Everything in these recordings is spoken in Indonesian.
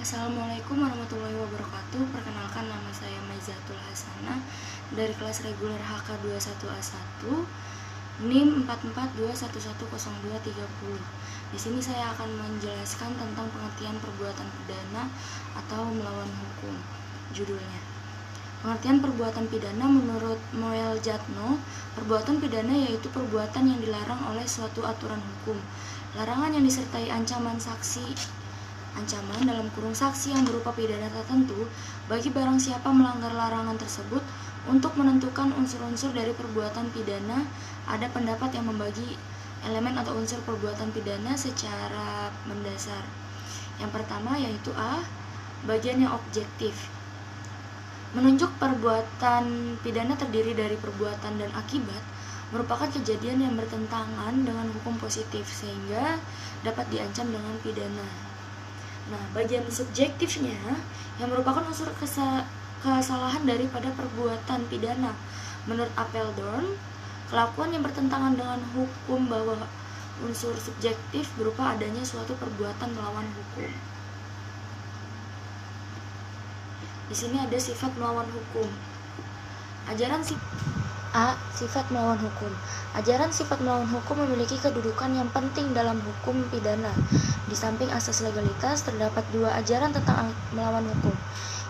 Assalamualaikum warahmatullahi wabarakatuh. Perkenalkan, nama saya Maizatul Hasanah dari kelas reguler HK21A1 NIM 4421102030. Di sini saya akan menjelaskan tentang pengertian perbuatan pidana atau melawan hukum. Judulnya. Pengertian perbuatan pidana menurut Moel Jatno, perbuatan pidana yaitu perbuatan yang dilarang oleh suatu aturan hukum. Larangan yang disertai ancaman dalam kurung saksi yang berupa pidana tertentu bagi barang siapa melanggar larangan tersebut. Untuk menentukan unsur-unsur dari perbuatan pidana, ada pendapat yang membagi elemen atau unsur perbuatan pidana secara mendasar. Yang pertama yaitu A, bagian yang objektif. Menunjuk perbuatan pidana terdiri dari perbuatan dan akibat merupakan kejadian yang bertentangan dengan hukum positif sehingga dapat diancam dengan pidana. Nah, bagian subjektifnya yang merupakan unsur kesalahan daripada perbuatan pidana. Menurut Apeldoorn, kelakuan yang bertentangan dengan hukum bahwa unsur subjektif berupa adanya suatu perbuatan melawan hukum. Di sini ada sifat melawan hukum. Sifat melawan hukum. Ajaran sifat melawan hukum memiliki kedudukan yang penting dalam hukum pidana. Di samping asas legalitas, terdapat dua ajaran tentang melawan hukum.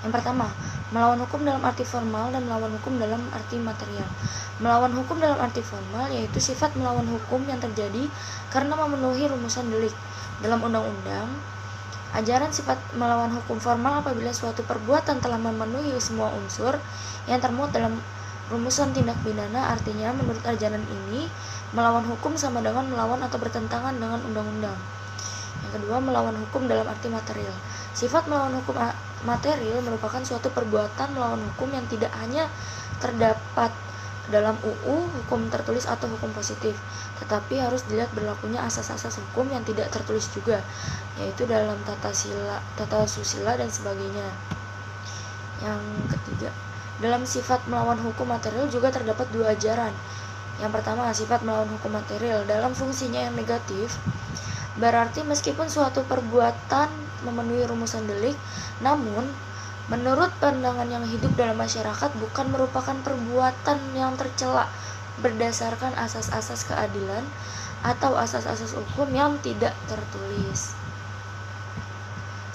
Yang pertama, melawan hukum dalam arti formal dan melawan hukum dalam arti material. Melawan hukum dalam arti formal yaitu sifat melawan hukum yang terjadi karena memenuhi rumusan delik. Dalam undang-undang, ajaran sifat melawan hukum formal apabila suatu perbuatan telah memenuhi semua unsur yang termuat dalam rumusan tindak pidana. Artinya, menurut ajaran ini, melawan hukum sama dengan melawan atau bertentangan dengan undang-undang. Yang kedua, melawan hukum dalam arti material. Sifat melawan hukum material merupakan suatu perbuatan melawan hukum yang tidak hanya terdapat dalam UU, hukum tertulis atau hukum positif, tetapi harus dilihat berlakunya asas-asas hukum yang tidak tertulis juga, yaitu dalam tata susila dan sebagainya. Yang ketiga, dalam sifat melawan hukum material juga terdapat dua ajaran. Yang pertama, sifat melawan hukum material dalam fungsinya yang negatif, berarti meskipun suatu perbuatan memenuhi rumusan delik, namun menurut pandangan yang hidup dalam masyarakat bukan merupakan perbuatan yang tercela berdasarkan asas-asas keadilan atau asas-asas hukum yang tidak tertulis.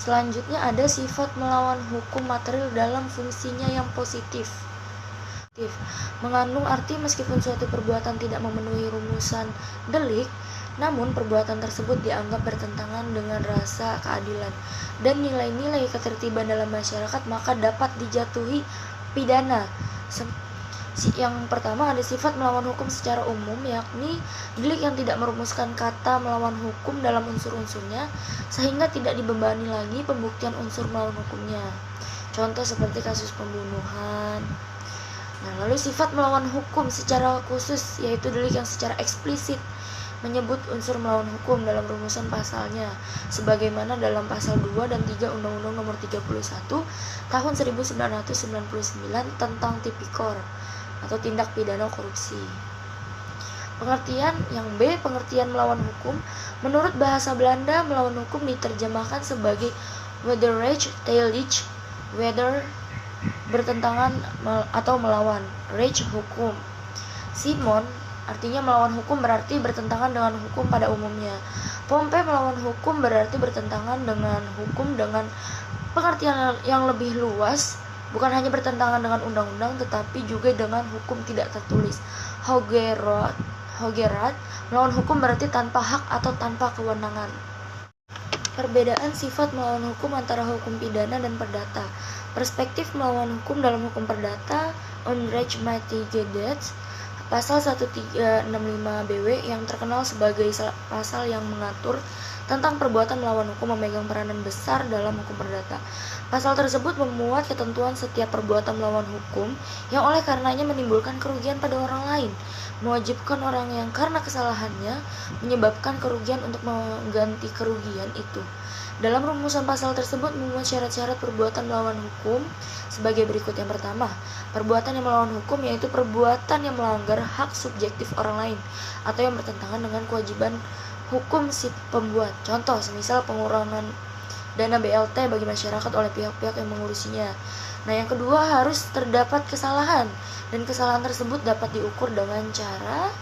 Selanjutnya ada sifat melawan hukum material dalam fungsinya yang positif. Mengandung arti meskipun suatu perbuatan tidak memenuhi rumusan delik, namun perbuatan tersebut dianggap bertentangan dengan rasa keadilan dan nilai-nilai ketertiban dalam masyarakat, maka dapat dijatuhi pidana. Yang pertama ada sifat melawan hukum secara umum, yakni delik yang tidak merumuskan kata melawan hukum dalam unsur-unsurnya sehingga tidak dibebani lagi pembuktian unsur melawan hukumnya. Contoh seperti kasus pembunuhan. Nah, lalu sifat melawan hukum secara khusus yaitu delik yang secara eksplisit menyebut unsur melawan hukum dalam rumusan pasalnya, sebagaimana dalam pasal 2 dan 3 Undang-Undang Nomor 31 Tahun 1999 tentang tipikor atau tindak pidana korupsi. Pengertian yang B, pengertian melawan hukum. Menurut bahasa Belanda, melawan hukum diterjemahkan sebagai wederrecht tegen, weder bertentangan atau melawan, recht hukum. Simon, artinya melawan hukum berarti bertentangan dengan hukum pada umumnya. Pompe, melawan hukum berarti bertentangan dengan hukum dengan pengertian yang lebih luas, bukan hanya bertentangan dengan undang-undang tetapi juga dengan hukum tidak tertulis. Hogerat, melawan hukum berarti tanpa hak atau tanpa kewenangan. Perbedaan sifat melawan hukum antara hukum pidana dan perdata. Perspektif melawan hukum dalam hukum perdata, Onrechtmatigheid, pasal 1365 BW yang terkenal sebagai pasal yang mengatur tentang perbuatan melawan hukum memegang peranan besar dalam hukum perdata. Pasal tersebut memuat ketentuan setiap perbuatan melawan hukum yang oleh karenanya menimbulkan kerugian pada orang lain, mewajibkan orang yang karena kesalahannya menyebabkan kerugian untuk mengganti kerugian itu. Dalam rumusan pasal tersebut memuat syarat-syarat perbuatan melawan hukum sebagai berikut. Yang pertama, perbuatan yang melawan hukum yaitu perbuatan yang melanggar hak subjektif orang lain atau yang bertentangan dengan kewajiban hukum si pembuat. Contoh, semisal pengurangan dana BLT bagi masyarakat oleh pihak-pihak yang mengurusinya. Nah, yang kedua, harus terdapat kesalahan, dan kesalahan tersebut dapat diukur dengan cara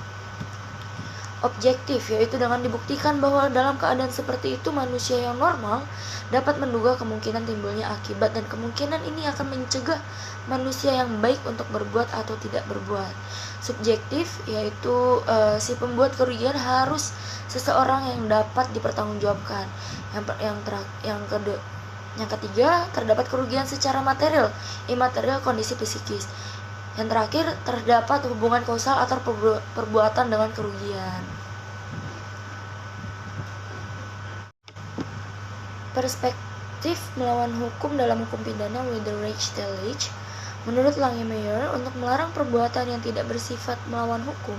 objektif, yaitu dengan dibuktikan bahwa dalam keadaan seperti itu manusia yang normal dapat menduga kemungkinan timbulnya akibat, dan kemungkinan ini akan mencegah manusia yang baik untuk berbuat atau tidak berbuat. Subjektif, yaitu si pembuat kerugian harus seseorang yang dapat dipertanggungjawabkan. Yang ketiga, terdapat kerugian secara material, imaterial, kondisi psikis. Yang terakhir, terdapat hubungan kausal atau perbuatan dengan kerugian. Perspektif melawan hukum dalam hukum pidana with the Rechtstellage. Menurut Langemeyer, untuk melarang perbuatan yang tidak bersifat melawan hukum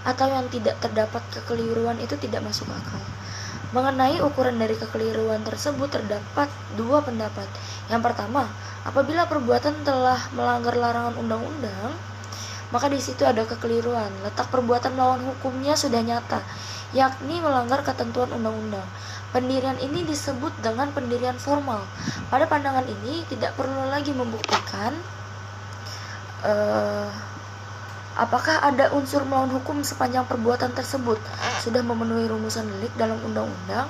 atau yang tidak terdapat kekeliruan itu tidak masuk akal. Mengenai ukuran dari kekeliruan tersebut terdapat dua pendapat. Yang pertama, apabila perbuatan telah melanggar larangan undang-undang, maka di situ ada kekeliruan. Letak perbuatan melawan hukumnya sudah nyata, yakni melanggar ketentuan undang-undang. Pendirian ini disebut dengan pendirian formal. Pada pandangan ini tidak perlu lagi membuktikan apakah ada unsur melawan hukum sepanjang perbuatan tersebut sudah memenuhi rumusan delik dalam undang-undang.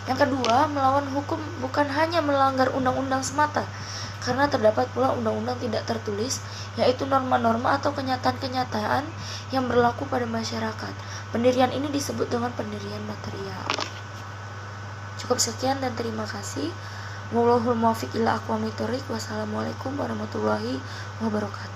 Yang kedua, melawan hukum bukan hanya melanggar undang-undang semata, karena terdapat pula undang-undang tidak tertulis, yaitu norma-norma atau kenyataan-kenyataan yang berlaku pada masyarakat. Pendirian ini disebut dengan pendirian material. Cukup sekian dan terima kasih. Wallahul muwaffiq ila aqwamit thoriq. Wassalamualaikum warahmatullahi wabarakatuh.